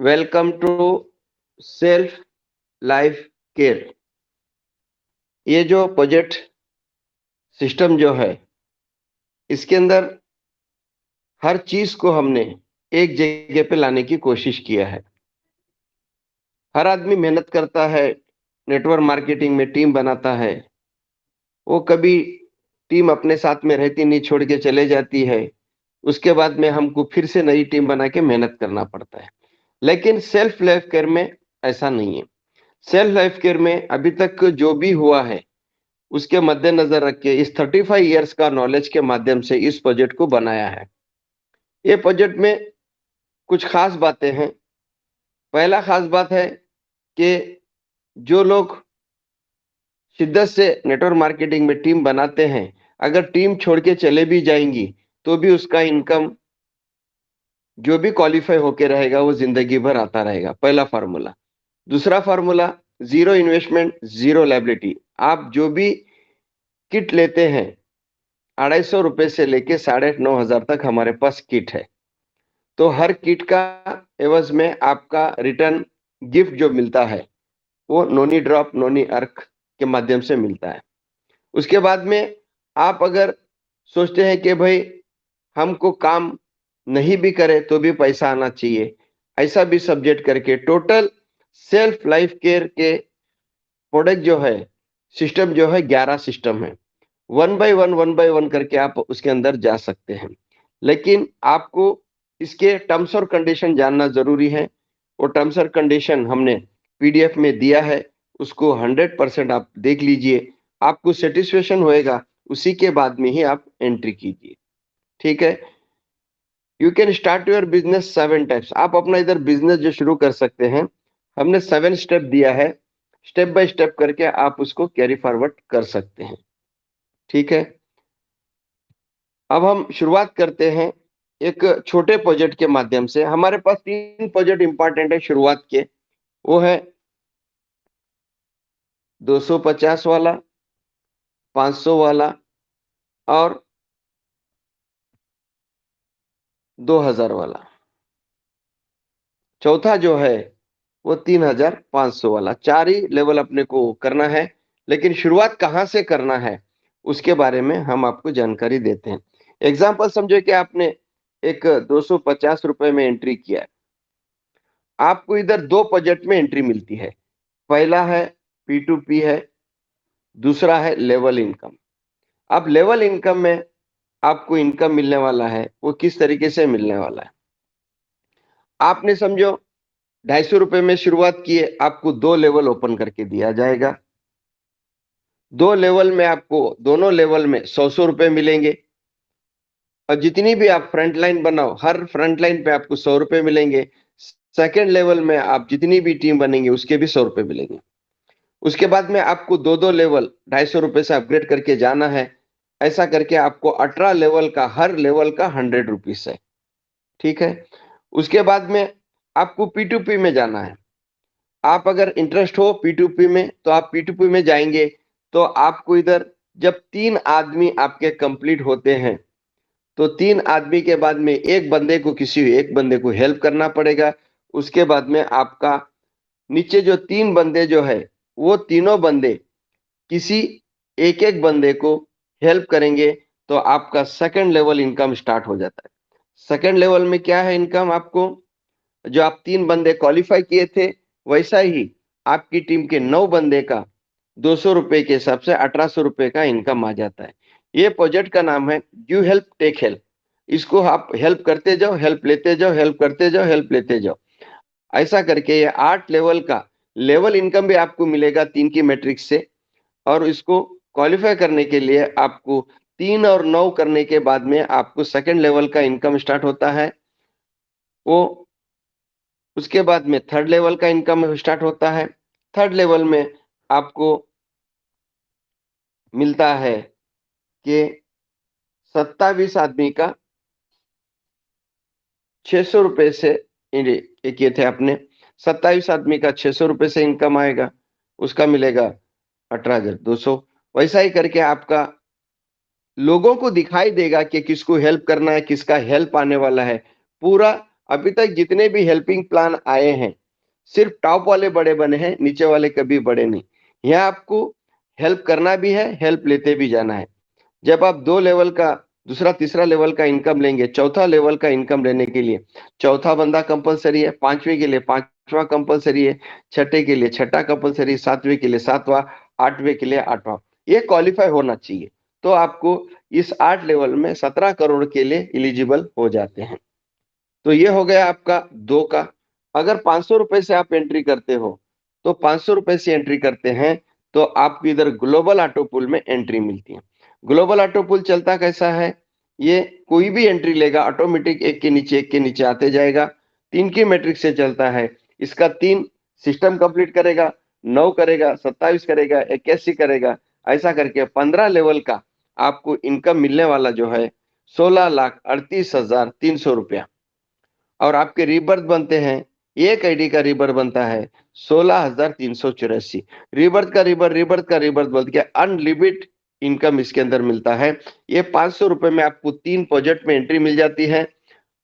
Welcome to self life care. ये जो project system जो है, इसके अंदर हर चीज को हमने एक जगह पे लाने की कोशिश किया है। हर आदमी मेहनत करता है, नेटवर्क मार्केटिंग में टीम बनाता है। वो कभी टीम अपने साथ में रहती नहीं, छोड़ के चले जाती है। उसके बाद में हमको फिर से नई टीम बना के मेहनत करना पड़ता है। लेकिन सेल्फ लाइफ केयर में ऐसा नहीं है। सेल्फ लाइफ केयर में अभी तक जो भी हुआ है, उसके मद्देनजर रख के इस 35 इयर्स का नॉलेज के माध्यम से इस प्रोजेक्ट को बनाया है। ये प्रोजेक्ट में कुछ खास बातें हैं। पहला खास बात है कि जो लोग शिद्दत से नेटवर्क मार्केटिंग में टीम बनाते हैं, अगर टीम छोड़ के चले भी जाएंगी तो भी उसका इनकम जो भी क्वालिफाई होके रहेगा वो जिंदगी भर आता रहेगा। पहला फार्मूला। दूसरा formula, zero investment zero liability. आप जो भी किट लेते हैं, 250 रुपए से लेके 9,500 तक हमारे पास किट है। तो हर किट का एवज में आपका रिटर्न गिफ्ट जो मिलता है, वो नोनी ड्रॉप नोनी अर्क के माध्यम से मिलता है। उसके बाद में आप अगर सोचते हैं कि भाई हमको काम नहीं भी करे तो भी पैसा आना चाहिए, ऐसा भी सब्जेक्ट करके टोटल सेल्फ लाइफ केयर के प्रोडक्ट जो है, सिस्टम जो है 11 सिस्टम है। वन बाय वन करके आप उसके अंदर जा सकते हैं। लेकिन आपको इसके टर्म्स और कंडीशन जानना जरूरी है। वो टर्म्स और कंडीशन हमने पीडीएफ में दिया है, उसको 100% आप देख लीजिए। आपको सेटिस्फेक्शन होएगा, उसी के बाद में ही आप एंट्री कीजिए। ठीक है। You can start your business 7 types. आप अपना इधर बिजनेस जो शुरू कर सकते हैं, हमने 7 स्टेप दिया है। स्टेप बाय स्टेप करके आप उसको कैरी फॉरवर्ड कर सकते हैं। ठीक है। अब हम शुरुआत करते हैं एक छोटे प्रोजेक्ट के माध्यम से। हमारे पास 3 प्रोजेक्ट इंपॉर्टेंट है शुरुआत के। वो है 250 वाला, 500 वाला और 2000 वाला। चौथा जो है वो 3500 वाला। 4 ही लेवल अपने को करना है। लेकिन शुरुआत कहां से करना है उसके बारे में हम आपको जानकारी देते हैं। एग्जाम्पल समझो कि आपने एक 250 रुपए में एंट्री किया है। आपको इधर 2 प्रोजेक्ट में एंट्री मिलती है। पहला है P2P है, दूसरा है लेवल इनकम। अब लेवल इनकम में आपको इनकम मिलने वाला है, वो किस तरीके से मिलने वाला है। आपने समझो 250 रुपए में शुरुआत किए, आपको 2 लेवल ओपन करके दिया जाएगा। 2 लेवल में आपको दोनों लेवल में 100 रुपए मिलेंगे। और जितनी भी आप फ्रंट लाइन बनाओ, हर फ्रंट लाइन पे आपको 100 रुपए मिलेंगे। सेकेंड लेवल में आप जितनी भी टीम बनेंगे उसके भी 100 रुपए मिलेंगे। उसके बाद में आपको 2 लेवल 250 रुपए से अपग्रेड करके जाना है। ऐसा करके आपको 18 लेवल का, हर लेवल का 100 रुपीस है। ठीक है। उसके बाद में आपको P2P में जाना है। आप अगर इंटरेस्ट हो P2P में तो आप P2P में जाएंगे। तो आपको इधर जब 3 आदमी आपके कंप्लीट होते हैं, तो 3 आदमी के बाद में एक बंदे को, किसी एक बंदे को हेल्प करना पड़ेगा। उसके बाद में आपका नीचे जो 3 बंदे जो है, वो तीनों बंदे किसी एक एक बंदे को हेल्प करेंगे, तो आपका सेकंड लेवल इनकम स्टार्ट हो जाता है। सेकंड लेवल में क्या है इनकम आपको, जो आप 3 बंदे क्वालिफाई किए थे, वैसा ही आपकी टीम के 9 बंदे का 200 रुपए के हिसाब से 1800 रुपए का इनकम आ जाता है। ये प्रोजेक्ट का नाम है गिव हेल्प टेक हेल्प। इसको आप हेल्प करते जाओ, हेल्प लेते जाओ, हेल्प करते जाओ, हेल्प लेते जाओ। ऐसा करके ये 8 लेवल का लेवल इनकम भी आपको मिलेगा 3 की मैट्रिक्स से। और इसको क्वालिफाई करने के लिए आपको 3 और 9 करने के बाद में आपको सेकंड लेवल का इनकम स्टार्ट होता है। वो उसके बाद में थर्ड लेवल का इनकम स्टार्ट होता है। थर्ड लेवल में आपको मिलता है कि 27 आदमी का 600 रुपए से, ये किए थे आपने, 27 आदमी का 600 रुपए से इनकम आएगा। उसका मिलेगा 18,200। वैसा ही करके आपका लोगों को दिखाई देगा कि किसको हेल्प करना है, किसका हेल्प आने वाला है। पूरा अभी तक जितने भी हेल्पिंग प्लान आए हैं सिर्फ टॉप वाले बड़े बने हैं, नीचे वाले कभी बड़े नहीं। यहाँ आपको हेल्प करना भी है, हेल्प लेते भी जाना है। जब आप 2 लेवल का, दूसरा तीसरा लेवल का इनकम लेंगे, चौथा लेवल का इनकम लेने के लिए चौथा बंदा कंपलसरी है, 5वें के लिए 5वां कंपलसरी है, छठे के लिए छठा कंपलसरी, 7वें के लिए 7वां, 8वें के लिए 8वां, ये क्वालिफाई होना चाहिए। तो आपको इस 8 लेवल में 17 करोड़ के लिए एलिजिबल हो जाते हैं। तो ये हो गया आपका 2 का। अगर 500 रुपए से आप एंट्री करते हो, तो 500 रुपए से एंट्री करते हैं तो आपको इधर ग्लोबल ऑटो पूल में एंट्री मिलती है। ग्लोबल ऑटो पूल चलता कैसा है, ये कोई भी एंट्री लेगा ऑटोमेटिक एक के नीचे आते जाएगा। 3 की मैट्रिक्स से चलता है। इसका 3 सिस्टम कंप्लीट करेगा, 9 करेगा, 27 करेगा, 81 करेगा, ऐसा करके 15 लेवल का आपको इनकम मिलने वाला जो है 16,38,300 रुपया। और आपके रीबर्थ बनते हैं, एक आईडी का रीबर्थ बनता है 16,384। रीबर्थ बोल के अनलिमिटेड इनकम इसके अंदर मिलता है। ये 500 रुपए में आपको 3 प्रोजेक्ट में एंट्री मिल जाती है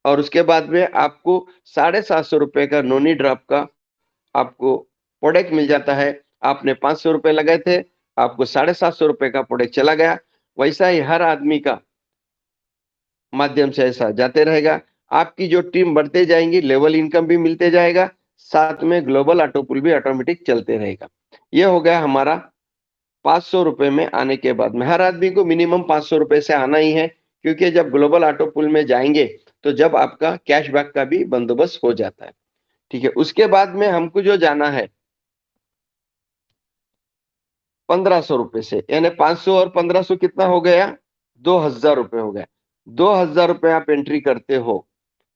और उसके बाद में आपको 750 रुपए का नोनी ड्रॉप का आपको प्रोडक्ट मिल जाता है। आपने 500 रुपए लगाए थे, आपको 750 रुपए का प्रोडक्ट चला गया। वैसा ही हर आदमी का माध्यम से ऐसा जाते रहेगा। आपकी जो टीम बढ़ते जाएंगी, लेवल इनकम भी मिलते जाएगा, साथ में ग्लोबल ऑटो पूल भी ऑटोमेटिक चलते रहेगा। ये हो गया हमारा 500 रुपए में आने के बाद में। हर आदमी को मिनिमम 500 रुपए से आना ही है, क्योंकि जब ग्लोबल ऑटो पूल में जाएंगे तो जब आपका कैशबैक का भी बंदोबस्त हो जाता है। ठीक है, उसके बाद में हमको जो जाना है 1500 रुपए से, यानी 500 और 1500 कितना हो गया, 2000 रुपए हो गया। 2000 रुपए आप एंट्री करते हो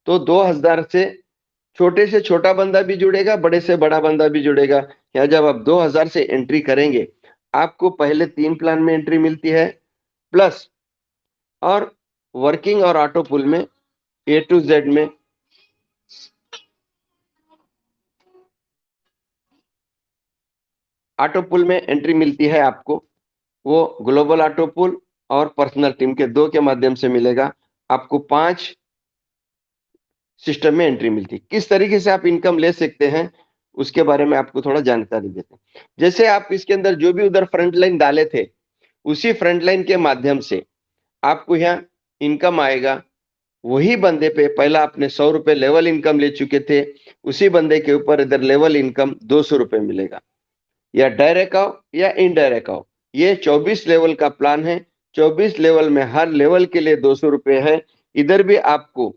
तो 2000 से छोटा बंदा भी जुड़ेगा, बड़े से बड़ा बंदा भी जुड़ेगा। या जब आप 2000 से एंट्री करेंगे, आपको पहले 3 प्लान में एंट्री मिलती है, प्लस और वर्किंग और ऑटो पुल में ए टू जेड में ऑटो पुल में एंट्री मिलती है आपको। वो ग्लोबल ऑटो पुल और पर्सनल टीम के 2 के माध्यम से मिलेगा। आपको 5 सिस्टम में एंट्री मिलती है। किस तरीके से आप इनकम ले सकते हैं उसके बारे में आपको थोड़ा जानकारी देते हैं। जैसे आप इसके अंदर जो भी उधर फ्रंट लाइन डाले थे, उसी फ्रंट लाइन के माध्यम से आपको यहाँ इनकम आएगा। वही बंदे पे पहला आपने 100 रुपए लेवल इनकम ले चुके थे, उसी बंदे के ऊपर इधर लेवल इनकम 200 रुपए मिलेगा, या डायरेक्ट आओ या इनडायरेक्ट आओ। ये 24 लेवल का प्लान है। 24 लेवल में हर लेवल के लिए 200 रुपए है। इधर भी आपको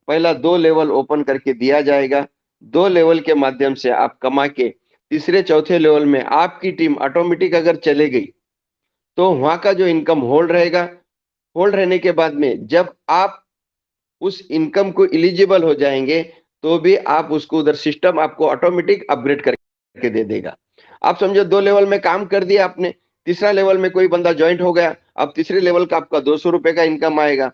पहला 2 लेवल ओपन करके दिया जाएगा। 2 लेवल के माध्यम से आप कमा के तीसरे चौथे लेवल में आपकी टीम ऑटोमेटिक अगर चले गई तो वहां का जो इनकम होल्ड रहेगा। होल्ड रहने के बाद में जब आप उस इनकम को एलिजिबल हो जाएंगे तो भी आप उसको उधर सिस्टम आपको ऑटोमेटिक अपग्रेड करके दे देगा। आप समझो 2 लेवल में काम कर दिया आपने, तीसरा लेवल में कोई बंदा ज्वाइंट हो गया, अब तीसरे लेवल का आपका 200 रुपए का इनकम आएगा,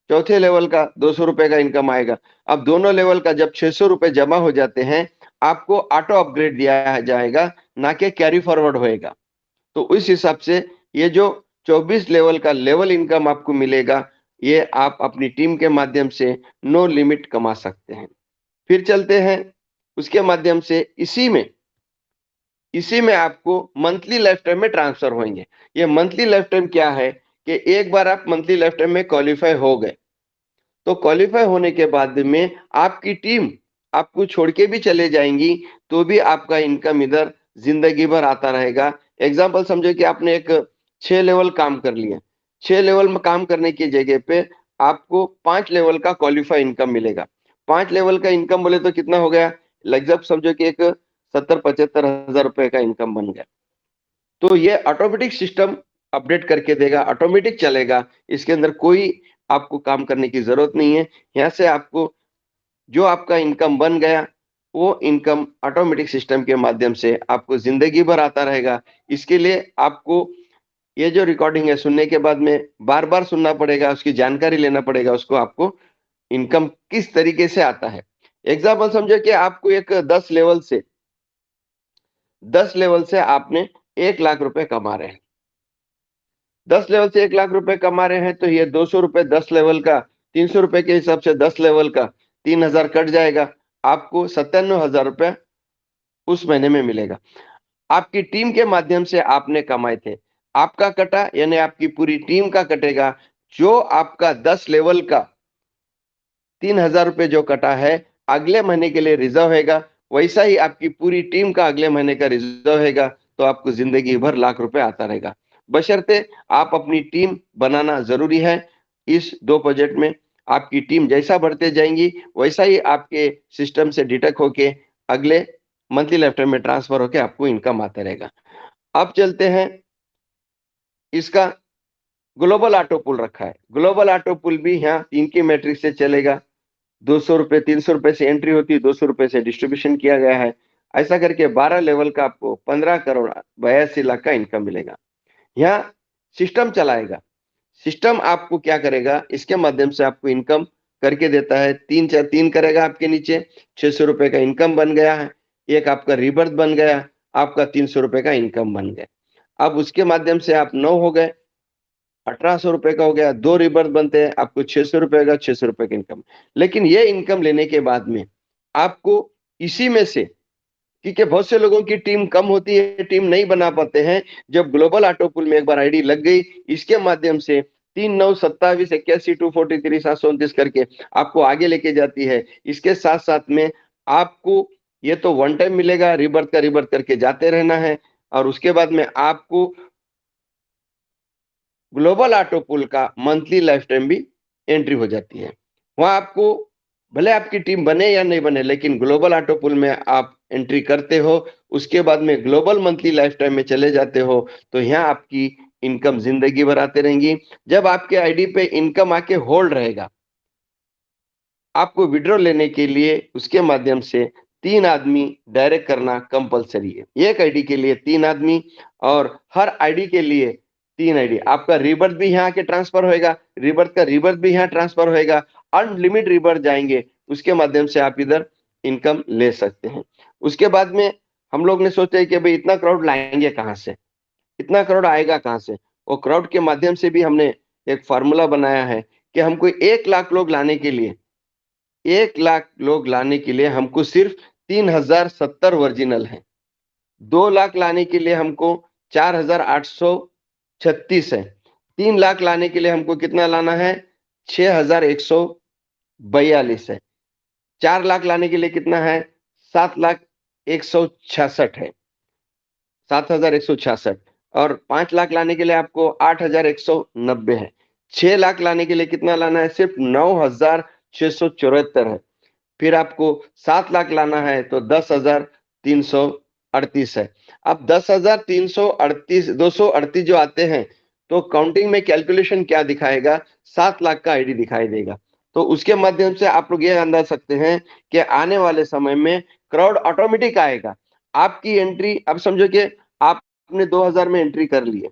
चौथे लेवल का 200 रुपए का इनकम आएगा। अब दोनों लेवल का जब 600 रुपए जमा हो जाते हैं, आपको ऑटो अपग्रेड दिया जाएगा, ना कि कैरी फॉरवर्ड होएगा। तो उस हिसाब से ये जो 24 लेवल का लेवल इनकम आपको मिलेगा, ये आप अपनी टीम के माध्यम से नो लिमिट कमा सकते हैं। फिर चलते हैं उसके माध्यम से इसी में आपको मंथली लाइफ टाइम में ट्रांसफर होंगे। ये मंथली लाइफ टाइम क्या है कि एक बार आप मंथली लाइफ टाइम में क्वालिफाई हो गए तो क्वालिफाई होने के बाद में आपकी टीम आपको छोड़ के भी चले जाएंगी तो भी आपका इनकम इधर जिंदगी भर आता रहेगा। एग्जाम्पल समझो कि आपने एक 6 लेवल काम कर लिया, 6 लेवल में काम करने की जगह पे आपको 5 लेवल का क्वालिफाई इनकम मिलेगा। 5 लेवल का इनकम बोले तो कितना हो गया, लगभग समझो कि एक 70-75 हजार रुपए का इनकम बन गया। तो ये ऑटोमेटिक सिस्टम अपडेट करके देगा, ऑटोमेटिक चलेगा। इसके अंदर कोई आपको काम करने की जरूरत नहीं है। यहाँ से आपको जो आपका इनकम बन गया वो इनकम ऑटोमेटिक सिस्टम के माध्यम से आपको जिंदगी भर आता रहेगा। इसके लिए आपको ये जो रिकॉर्डिंग है सुनने के बाद में बार बार सुनना पड़ेगा, उसकी जानकारी लेना पड़ेगा, उसको आपको इनकम किस तरीके से आता है। एग्जाम्पल समझो कि आपको एक 10 लेवल से आपने 1 लाख रुपए कमा रहे हैं। 10 लेवल से 1 लाख रुपए कमा रहे हैं तो ये 200 रुपए 10 लेवल का, 300 रुपए के हिसाब से 10 लेवल का, 3,000 कट जाएगा, आपको 97,000 रुपया उस महीने में मिलेगा। आपकी टीम के माध्यम से आपने कमाए थे, आपका कटा यानी आपकी पूरी टीम का कटेगा। जो आपका 10 लेवल का 3,000 रुपये जो कटा है, अगले महीने के लिए रिजर्व रहेगा। वैसा ही आपकी पूरी टीम का अगले महीने का रिजर्व रहेगा, तो आपको जिंदगी भर लाख रुपए आता रहेगा। बशर्ते आप अपनी टीम बनाना जरूरी है। इस 2 प्रोजेक्ट में आपकी टीम जैसा बढ़ते जाएंगी, वैसा ही आपके सिस्टम से डिटेक्ट होके अगले मंथली लाइफ टाइम में ट्रांसफर होके आपको इनकम आता रहेगा। अब चलते हैं, इसका ग्लोबल ऑटो पुल रखा है। ग्लोबल ऑटो पुल भी यहाँ 3 की मैट्रिक्स से चलेगा। 200 रुपए 300 रुपए से एंट्री होती है, 200 रुपए से डिस्ट्रीब्यूशन किया गया है। ऐसा करके 12 लेवल का आपको 15 करोड़ 82 लाख का इनकम मिलेगा। यहाँ सिस्टम चलाएगा। सिस्टम आपको क्या करेगा, इसके माध्यम से आपको इनकम करके देता है। 3 करेगा आपके नीचे, 600 रुपए का इनकम बन गया है। एक आपका रिबर्थ बन गया, आपका 300 रुपए का इनकम बन गया। अब उसके माध्यम से आप 9 हो गए, 1800 रुपए का हो गया। 2 रिबर्थ बनते हैं, आपको 600 रुपए का 600 रुपए का इनकम। लेकिन ये इनकम लेने के बाद में आपको इसी में से, क्योंकि बहुत से लोगों की टीम कम होती है, टीम नहीं बना पाते हैं, जब ग्लोबल ऑटो पुल में एक बार आईडी लग गई, इसके माध्यम से 392781243729 करके आपको आगे लेके जाती है। इसके साथ साथ में आपको ये तो वन टाइम मिलेगा, रिबर्थ का रिबर्थ करके जाते रहना है, और उसके बाद में आपको ग्लोबल ऑटो पुल का मंथली लाइफ टाइम भी एंट्री हो जाती है। वहां आपको भले आपकी टीम बने या नहीं बने, लेकिन ग्लोबल ऑटो पुल में आप एंट्री करते हो, उसके बाद में ग्लोबल मंथली लाइफ टाइम में चले जाते हो, तो यहाँ आपकी इनकम जिंदगी भर आते रहेंगी। जब आपके आईडी पे इनकम आके होल्ड रहेगा, आपको विड्रॉ लेने के लिए उसके माध्यम से 3 आदमी डायरेक्ट करना कंपलसरी है। एक आईडी के लिए 3 आदमी, और हर आईडी के लिए 3 आईडी। आपका रिबर्थ भी यहाँ के ट्रांसफर होएगा, रिबर्थ का रिबर्थ भी यहाँ ट्रांसफर होएगा। अनलिमिटेड रिबर्थ जाएंगे, उसके माध्यम से आप इधर इनकम ले सकते हैं। उसके बाद में हम लोग ने सोचा कि भाई इतना क्राउड लाएंगे कहाँ से, इतना क्राउड आएगा कहाँ से। वो क्राउड के माध्यम से भी हमने एक फार्मूला बनाया है कि हमको 1 लाख लोग लाने के लिए, 1 लाख लोग लाने के लिए हमको सिर्फ 3070 ओरिजिनल है। 2 लाख लाने के लिए हमको 4836 है। 3 लाख लाने के लिए हमको कितना लाना है, 6142 है। 4 लाख लाने के लिए कितना है, 7,166 है, 7,166। और 5 लाख लाने के लिए आपको 8,190 है। 6 लाख लाने के लिए कितना लाना है, सिर्फ 9,674 है। फिर आपको 7 लाख लाना है तो 10,338 है। अब 10,338 238 जो आते हैं, तो काउंटिंग में कैलकुलेशन क्या दिखाएगा, 7 लाख का आईडी दिखाई देगा। तो उसके माध्यम से आप लोग ये अंदाज सकते हैं कि आने वाले समय में क्राउड ऑटोमेटिक आएगा। आपकी एंट्री, अब समझो कि आपने 2000 में एंट्री कर ली है,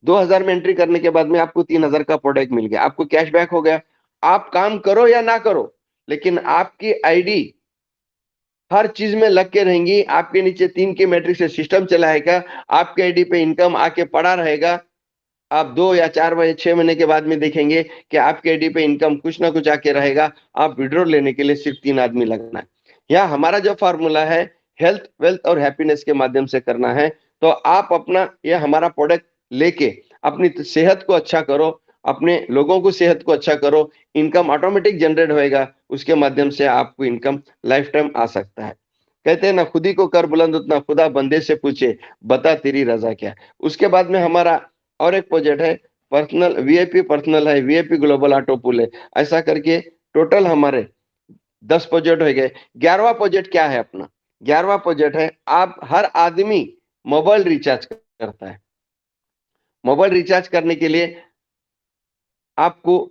2000 में एंट्री करने के बाद में आपको 3000 का प्रोडक्ट मिल गया, आपको कैशबैक हो गया। आप काम करो या ना करो, लेकिन आपकी आईडी हर चीज में लग के रहेंगी। आपके नीचे 3 के मैट्रिक्स से सिस्टम चलाएगा, आपके आईडी पे इनकम आके पड़ा रहेगा। आप 2 या 4 या 6 महीने के बाद में देखेंगे कि आपके आईडी पे इनकम कुछ ना कुछ आके रहेगा। आप विड्रॉ लेने के लिए सिर्फ 3 आदमी लगना है। यहाँ हमारा जो फार्मूला है, हेल्थ, वेल्थ और हैप्पीनेस के माध्यम से करना है। तो आप अपना यह हमारा प्रोडक्ट लेके अपनी सेहत को अच्छा करो, अपने लोगों को सेहत को अच्छा करो, इनकम ऑटोमेटिक जनरेट होएगा। उसके माध्यम से आपको इनकम लाइफ टाइम आ सकता है। कहते हैं ना, खुद ही को कर बुलंद उतना खुदा बंदे से पूछे, बता तेरी रजा क्या। उसके बाद में हमारा और एक प्रोजेक्ट है, पर्सनल वीआईपी पर्सनल है, वीआईपी ग्लोबल ऑटो पुल है। ऐसा करके टोटल हमारे 10 प्रोजेक्ट हो गए। 11वां प्रोजेक्ट क्या है अपना, 11वां प्रोजेक्ट है, आप हर आदमी मोबाइल रिचार्ज करता है। मोबाइल रिचार्ज करने के लिए आपको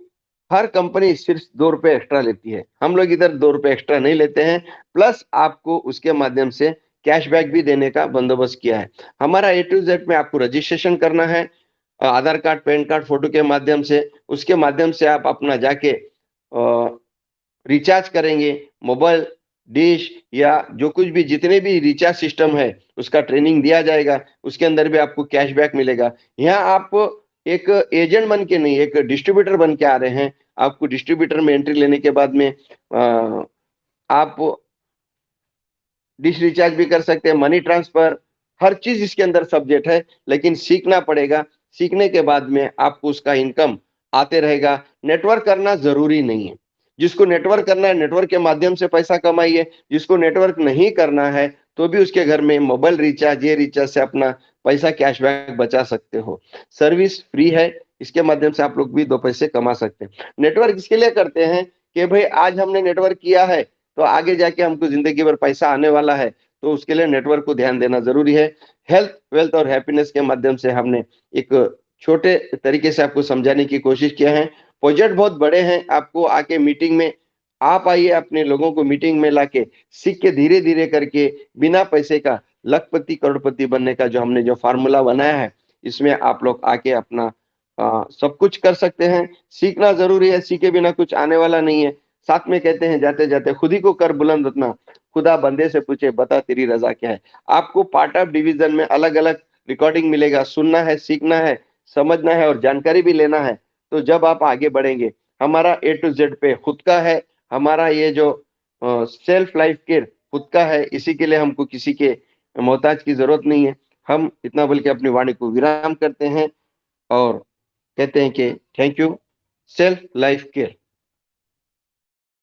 हर कंपनी सिर्फ 2 रुपए एक्स्ट्रा लेती है। हम लोग इधर 2 रुपए एक्स्ट्रा नहीं लेते हैं, प्लस आपको उसके माध्यम से कैशबैक भी देने का बंदोबस्त किया है। हमारा A to Z में आपको रजिस्ट्रेशन करना है, आधार कार्ड, पैन कार्ड, फोटो के माध्यम से। उसके माध्यम से आप अपना जाके रिचार्ज करेंगे। मोबाइल, डिश या जो कुछ भी जितने भी रिचार्ज सिस्टम है, उसका ट्रेनिंग दिया जाएगा। उसके अंदर भी आपको कैशबैक मिलेगा। यहाँ आप एक एजेंट बन के नहीं, एक डिस्ट्रीब्यूटर बन के आ रहे हैं। आपको डिस्ट्रीब्यूटर में एंट्री लेने के बाद में आप डिश रिचार्ज भी कर सकते हैं, मनी ट्रांसफर, हर चीज इसके अंदर सब्जेक्ट है, लेकिन सीखना पड़ेगा। सीखने के बाद में आपको उसका इनकम आते रहेगा। नेटवर्क करना जरूरी नहीं है। जिसको नेटवर्क करना है, नेटवर्क के माध्यम से पैसा कमाइए। जिसको नेटवर्क नहीं करना है, तो भी उसके घर में मोबाइल रिचार्ज, ये रिचार्ज से अपना पैसा कैशबैक बचा सकते हो। सर्विस फ्री है, इसके माध्यम से आप लोग भी 2 पैसे कमा सकते हैं। नेटवर्क इसके लिए करते हैं कि भाई आज हमने नेटवर्क किया है, तो आगे जाके हमको जिंदगी भर पैसा आने वाला है, तो उसके लिए नेटवर्क को ध्यान देना जरूरी है। हेल्थ, वेल्थ और हैप्पीनेस के माध्यम से हमने एक छोटे तरीके से आपको समझाने की कोशिश किया है। प्रोजेक्ट बहुत बड़े हैं, आपको आके मीटिंग में आप आइए, अपने लोगों को मीटिंग में लाके सीख के धीरे धीरे करके बिना पैसे का लखपति करोड़पति बनने का जो हमने जो फार्मूला बनाया है, इसमें आप लोग आके अपना सब कुछ कर सकते हैं। सीखना जरूरी है, सीखे बिना कुछ आने वाला नहीं है। साथ में कहते हैं जाते जाते खुद ही को कर बुलंद रखना, खुदा बंदे से पूछे बता तेरी रजा क्या है। आपको पार्ट ऑफ डिवीजन में अलग अलग रिकॉर्डिंग मिलेगा, सुनना है, सीखना है, समझना है और जानकारी भी लेना है। तो जब आप आगे बढ़ेंगे, हमारा ए टू जेड पे खुद का है। हमारा ये जो सेल्फ लाइफ केयर खुद का है, इसी के लिए हमको किसी के मोहताज की जरूरत नहीं है। हम इतना बोल के अपनी वाणी को विराम करते हैं और कहते हैं कि thank you, self life care.